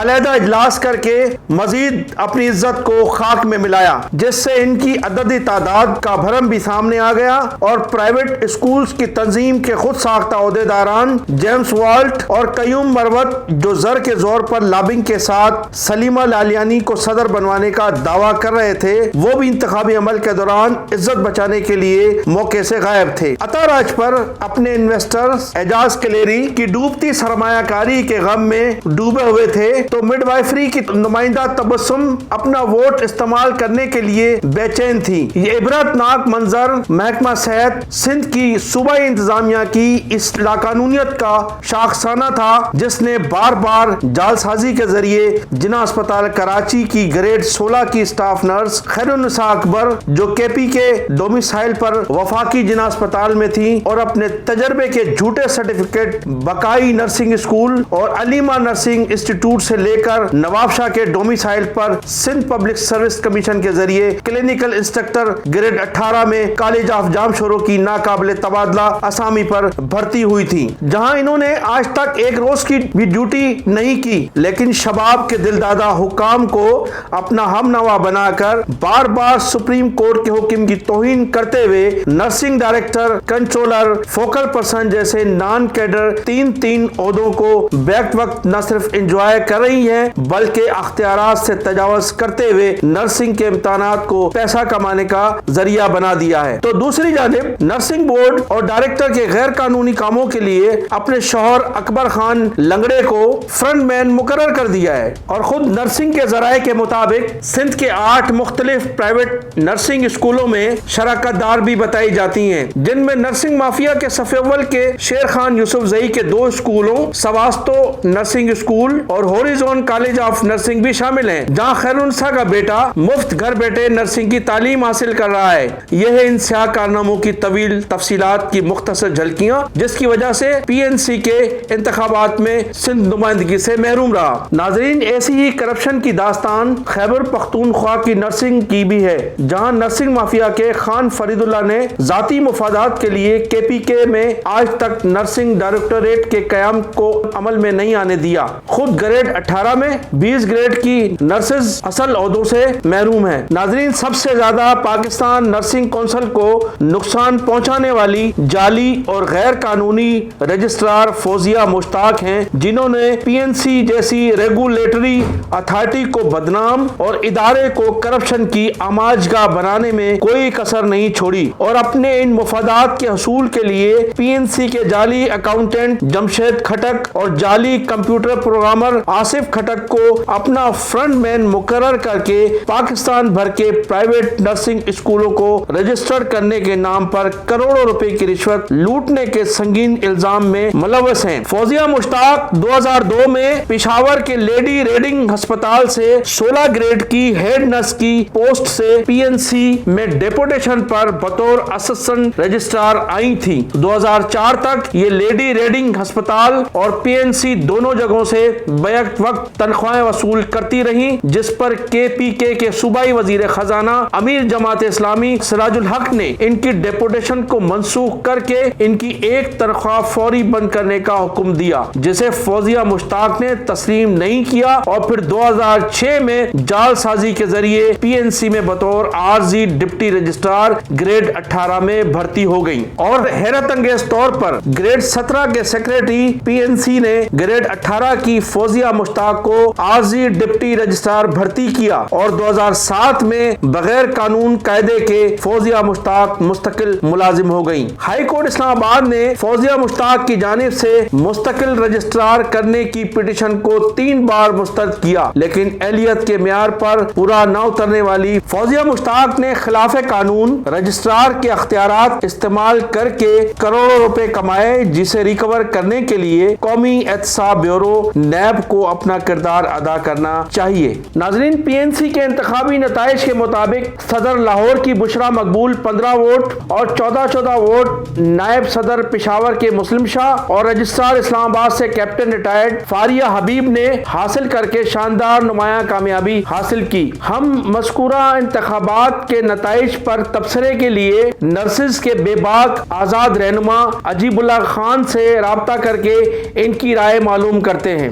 علیحدہ اجلاس کر کے مزید اپنی عزت کو خاک میں ملایا، جس سے ان کی عددی تعداد کا بھرم بھی سامنے آ گیا اور پرائیویٹ اسکولز کی تنظیم کے خود ساختہ عہدیداران جیمز والٹ اور قیوم مروت، جو زر کے زور پر لابنگ کے ساتھ سلیمہ لالیانی کو صدر بنوانے کا دعویٰ کر رہے تھے، وہ بھی انتخابی عمل کے دوران عزت بچانے کے لیے موقع سے غائب تھے۔ عطا راج پر اپنے انویسٹرز اعجاز کلیری کی ڈوبتی سرمایہ کاری کے غم میں ڈوبے ہوئے تھے تو مڈ وائفری کی نمائندہ تبسم اپنا ووٹ استعمال کرنے کے لیے بے چین تھی۔ یہ عبرت ناک منظر محکمہ صحت سندھ کی صوبائی انتظامیہ کی اس لاقانونیت کا شاخسانہ تھا، جس نے بار بار جعل سازی کے ذریعے جناح اسپتال کراچی کی گریڈ 16 کی اسٹاف نرس خیر النساء اکبر، جو کے پی کے ڈومیسائل پر وفاقی جناح اسپتال میں تھی، اور اپنے تجربے کے جھوٹے سرٹیفکیٹ بقائی نرسنگ اسکول اور علیمہ نرسنگ انسٹیٹیوٹ سے لے کر نواب شاہ کے ڈومیسائل پر سندھ پبلک سروس کمیشن کے ذریعے کلینیکل انسٹرکٹر گریڈ 18 میں کالج آف جام شورو کی ناقابل تبادلہ اسامی پر بھرتی ہوئی تھی، جہاں انہوں نے آج تک ایک روز کی بھی ڈیوٹی نہیں کی، لیکن شباب کے دلدادہ حکام کو اپنا ہم نوا بنا کر بار بار سپریم کورٹ کے حکم کی توہین کرتے ہوئے nursing director, controller, focal person جیسے نان کیڈر تین عہدوں کو بیک وقت نہ صرف انجوائے کر رہی ہیں بلکہ اختیارات سے تجاوز کرتے ہوئے نرسنگ کے امتحانات کو پیسہ کمانے کا ذریعہ بنا دیا ہے۔ تو دوسری جانب نرسنگ بورڈ اور ڈائریکٹر کے غیر قانونی کاموں کے لیے اپنے شوہر اکبر خان لنگڑے کو فرنٹ مین مقرر کر دیا ہے، اور خود نرسنگ کے ذرائع کے مطابق سندھ کے 8 مختلف پرائیویٹ نرسنگ اسکولوں میں شراکت دار بھی بتائی جاتی ہیں، جن میں نرسنگ مافیا کے صف اول کے شیر خان یوسف زئی کے 2 اسکولوں سواستو نرسنگ اسکول اور ہوریزون کالج آف نرسنگ بھی شامل ہیں، جہاں خیر النساء کا بیٹا مفت گھر بیٹھے نرسنگ کی تعلیم حاصل کر رہا ہے۔ یہ ہے ان سیاہ کارناموں کی طویل تفصیلات کی مختصر جھلکیاں، جس کی وجہ سے پی این سی کے انتخابات میں سندھ نمائندگی سے محروم رہا۔ ناظرین، ایسی ہی کرپشن کی داستان خیبر پختونخوا کی نرسنگ کی بھی ہے، جہاں نرسنگ مافیا کے خان فرید اللہ نے ذاتی مفادات کے لیے کے پی کے میں آج تک نرسنگ ڈائریکٹوریٹ کے قیام کو عمل میں نہیں آنے دیا۔ خود گریڈ 18 میں 20 گریڈ کی نرسز اصل عہدوں سے محروم ہیں۔ ناظرین، سب سے زیادہ پاکستان نرسنگ کونسل کو نقصان پہنچانے والی جعلی اور غیر قانونی رجسٹرار فوزیہ مشتاق ہیں، جنہوں نے پی این سی جیسی ریگولیٹری اتھارٹی کو بدنام اور ادارے کو کرپشن کی آماجگاہ بنانے میں کوئی کسر نہیں چھوڑی، اور اپنے ان مفادات کے حصول کے لیے پی این سی کے جعلی اکاؤنٹنٹ جمشید کھٹک اور جعلی کمپیوٹر پروگرامر آصف کھٹک کو اپنا فرنٹ مین مقرر کر کے پاکستان بھر کے پرائیویٹ نرسنگ اسکولوں کو رجسٹر کرنے کے نام پر کروڑوں روپے کی رشوت لوٹنے کے سنگین الزام میں ملوث ہیں۔ فوزیہ مشتاق 2002 میں پشاور کے لیڈی ریڈنگ ہسپتال سے 16 گریڈ کی ہیڈ نرس کی پوسٹ سے پی این سی میں ڈیپوٹیشن پر بطور اسسٹنٹ رجسٹرار آئی تھی۔ 2004 تک یہ لیڈی ریڈنگ ہسپتال اور پی این سی دونوں جگہوں سے بیک وقت تنخواہیں وصول کرتی رہیں، جس پر کے پی کے صوبائی وزیر خزانہ امیر جماعت اسلامی سراج الحق نے ان کی ڈیپوٹیشن کو منسوخ کر کے ان کی ایک تنخواہ فوری بند کرنے کا حکم دیا، جسے فوزیہ مشتاق نے تسلیم نہیں کیا، اور پھر 2006 میں جعل سازی کے ذریعے پی این سی میں بطور عارضی ڈپٹی رجسٹرار گریڈ 18 میں بھرتی ہو گئی، اور حیرت انگیز طور پر گریڈ 17 کے سیکریٹری پی این سی نے گریڈ 18 کی فوزیہ مشتاق کو عارضی ڈپٹی رجسٹرار بھرتی کیا، اور 2007 میں بغیر قانون قاعدے کے فوزیہ مشتاق مستقل ملازم ہو گئی۔ ہائی کورٹ اسلام آباد نے فوزیہ مشتاق کی جانب سے مستقل رجسٹرار کرنے کی پٹیشن کو 3 بار مسترد کیا، لیکن اہلیت کے معیار پر پورا نہ اترنے والی فوزیہ مشتاق نے خلاف قانون رجسٹرار کے اختیارات استعمال کر کے کروڑوں روپے کمائے، جسے ریکور کرنے کے لیے قومی احتساب بیورو نیب کو اپنا کردار ادا کرنا چاہیے۔ ناظرین، پی این سی کے انتخابی نتائج کے مطابق صدر لاہور کی بشرا مقبول 15 ووٹ اور 14 ووٹ نائب صدر پشاور کے مسلم شاہ اور رجسٹرار اسلام آباد سے کیپٹن ریٹائرڈ فاریہ حبیب نے حاصل کر کے شاندار نمایاں کامیابی حاصل کی۔ ہم مذکورہ انتخابات کے نتائج پر تبصرے کے لیے نرسز کے بے باک آزاد رہنما عجیب اللہ خان سے رابطہ رابطہ کر کے ان کی رائے معلوم کرتے ہیں۔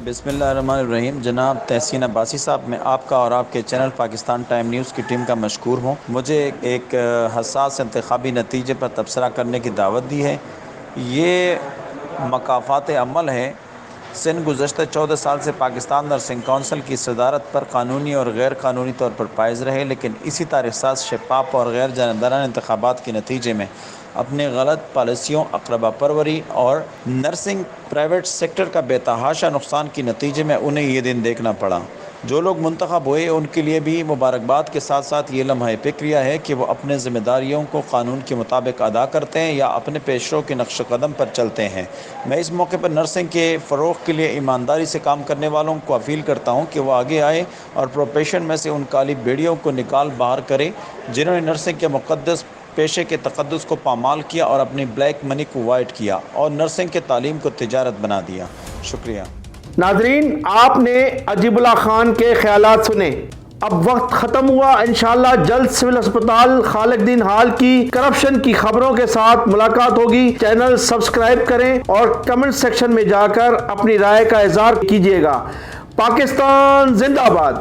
بسم اللہ الرحمن الرحیم۔ جناب تحسین عباسی صاحب، میں آپ کا اور آپ کے چینل پاکستان ٹائم نیوز کی ٹیم کا مشکور ہوں۔ مجھے ایک حساس انتخابی نتیجے پر تبصرہ کرنے کی دعوت دی ہے۔ یہ مکافات عمل ہے۔ سندھ گزشتہ 14 سال سے پاکستان نرسنگ کونسل کی صدارت پر قانونی اور غیر قانونی طور پر فائز رہے، لیکن اسی تاریخ ساز شفاف اور غیر جانبدارانہ انتخابات کے نتیجے میں اپنے غلط پالیسیوں، اقربا پروری اور نرسنگ پرائیویٹ سیکٹر کا بے تحاشا نقصان کے نتیجے میں انہیں یہ دن دیکھنا پڑا۔ جو لوگ منتخب ہوئے ان کے لیے بھی مبارکباد کے ساتھ ساتھ یہ لمحہ فکریہ ہے کہ وہ اپنے ذمہ داریوں کو قانون کے مطابق ادا کرتے ہیں یا اپنے پیشروں کے نقش قدم پر چلتے ہیں۔ میں اس موقع پر نرسنگ کے فروغ کے لیے ایمانداری سے کام کرنے والوں کو اپیل کرتا ہوں کہ وہ آگے آئے اور پروفیشن میں سے ان کالی بیڑیوں کو نکال باہر کرے جنہوں نے نرسنگ کے مقدس پیشے کے تقدس کو پامال کیا اور اپنی بلیک منی کو وائٹ کیا اور نرسنگ کے تعلیم کو تجارت بنا دیا۔ شکریہ۔ ناظرین، آپ نے عجیب اللہ خان کے خیالات سنے۔ اب وقت ختم ہوا۔ انشاءاللہ جلد سول اسپتال خالق دین ہال کی کرپشن کی خبروں کے ساتھ ملاقات ہوگی۔ چینل سبسکرائب کریں اور کمنٹ سیکشن میں جا کر اپنی رائے کا اظہار کیجیے گا۔ پاکستان زندہ باد۔